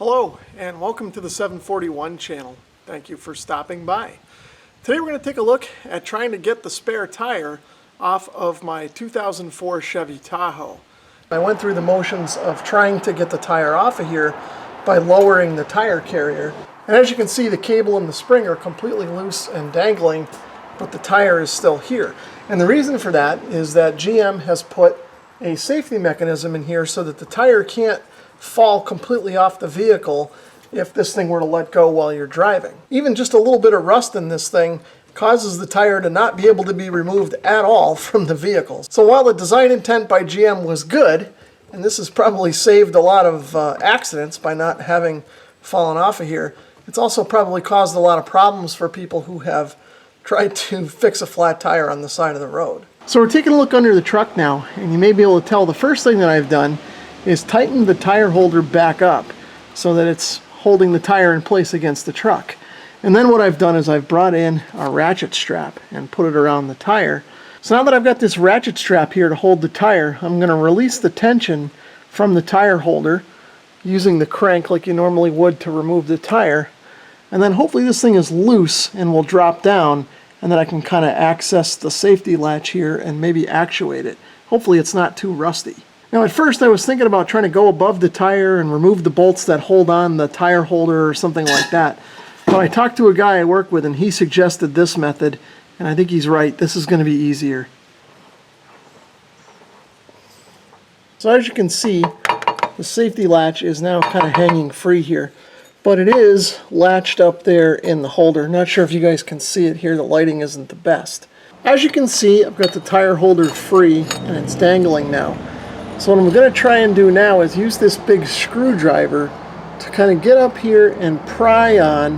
Hello and welcome to the 741 channel. Thank you for stopping by. Today we're going to take a look at trying to get the spare tire off of my 2004 Chevy Tahoe. I went through the motions of trying to get the tire off of here by lowering the tire carrier. And as you can see, the cable and the spring are completely loose and dangling, but the tire is still here. And the reason for that is that GM has put a safety mechanism in here so that the tire can't fall completely off the vehicle if this thing were to let go while you're driving. Even just a little bit of rust in this thing causes the tire to not be able to be removed at all from the vehicle. So while the design intent by GM was good, and this has probably saved a lot of accidents by not having fallen off of here, it's also probably caused a lot of problems for people who have tried to fix a flat tire on the side of the road. So we're taking a look under the truck now, and you may be able to tell the first thing that I've done is tighten the tire holder back up so that it's holding the tire in place against the truck. And then what I've done is I've brought in a ratchet strap and put it around the tire. So now that I've got this ratchet strap here to hold the tire, I'm going to release the tension from the tire holder using the crank like you normally would to remove the tire. And then hopefully this thing is loose and will drop down, and then I can kind of access the safety latch here and maybe actuate it. Hopefully it's not too rusty. Now at first I was thinking about trying to go above the tire and remove the bolts that hold on the tire holder or something like that. But I talked to a guy I work with and he suggested this method, and I think he's right. This is going to be easier. So as you can see, the safety latch is now kind of hanging free here. But it is latched up there in the holder. Not sure if you guys can see it here. The lighting isn't the best. As you can see, I've got the tire holder free and it's dangling now. So what I'm going to try and do now is use this big screwdriver to kind of get up here and pry on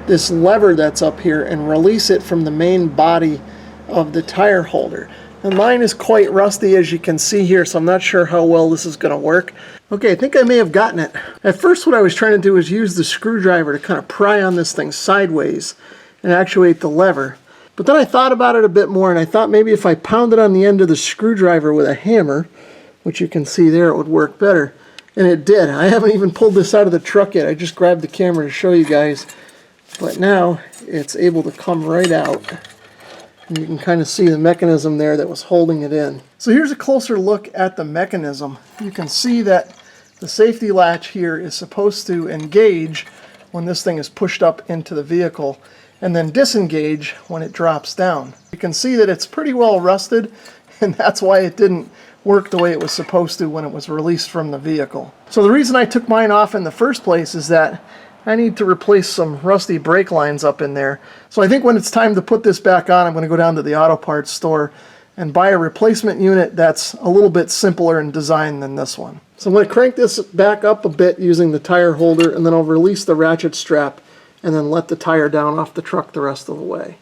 this lever that's up here and release it from the main body of the tire holder. And mine is quite rusty, as you can see here, so I'm not sure how well this is going to work. Okay, I think I may have gotten it. At first what I was trying to do is use the screwdriver to kind of pry on this thing sideways and actuate the lever. But then I thought about it a bit more, and I thought maybe if I pounded on the end of the screwdriver with a hammer, which you can see there, it would work better. And it did. I haven't even pulled this out of the truck yet. I just grabbed the camera to show you guys. But now it's able to come right out. And you can kind of see the mechanism there that was holding it in. So here's a closer look at the mechanism. You can see that the safety latch here is supposed to engage when this thing is pushed up into the vehicle and then disengage when it drops down. You can see that it's pretty well rusted, and that's why it didn't work the way it was supposed to when it was released from the vehicle. So the reason I took mine off in the first place is that I need to replace some rusty brake lines up in there. So I think when it's time to put this back on, I'm going to go down to the auto parts store and buy a replacement unit that's a little bit simpler in design than this one. So I'm going to crank this back up a bit using the tire holder, and then I'll release the ratchet strap and then let the tire down off the truck the rest of the way.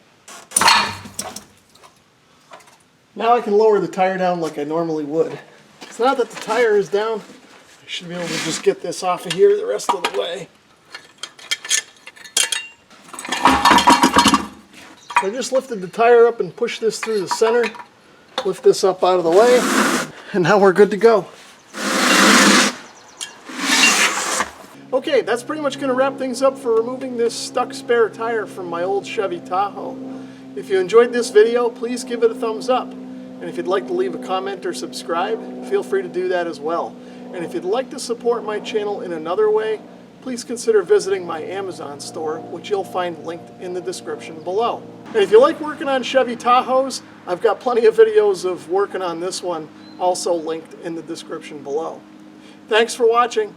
Now I can lower the tire down like I normally would. So now that the tire is down, I should be able to just get this off of here the rest of the way. I just lifted the tire up and pushed this through the center, lift this up out of the way, and now we're good to go. Okay, that's pretty much going to wrap things up for removing this stuck spare tire from my old Chevy Tahoe. If you enjoyed this video, please give it a thumbs up. And if you'd like to leave a comment or subscribe, feel free to do that as well. And if you'd like to support my channel in another way, please consider visiting my Amazon store, which you'll find linked in the description below. And if you like working on Chevy Tahoes, I've got plenty of videos of working on this one also linked in the description below. Thanks for watching.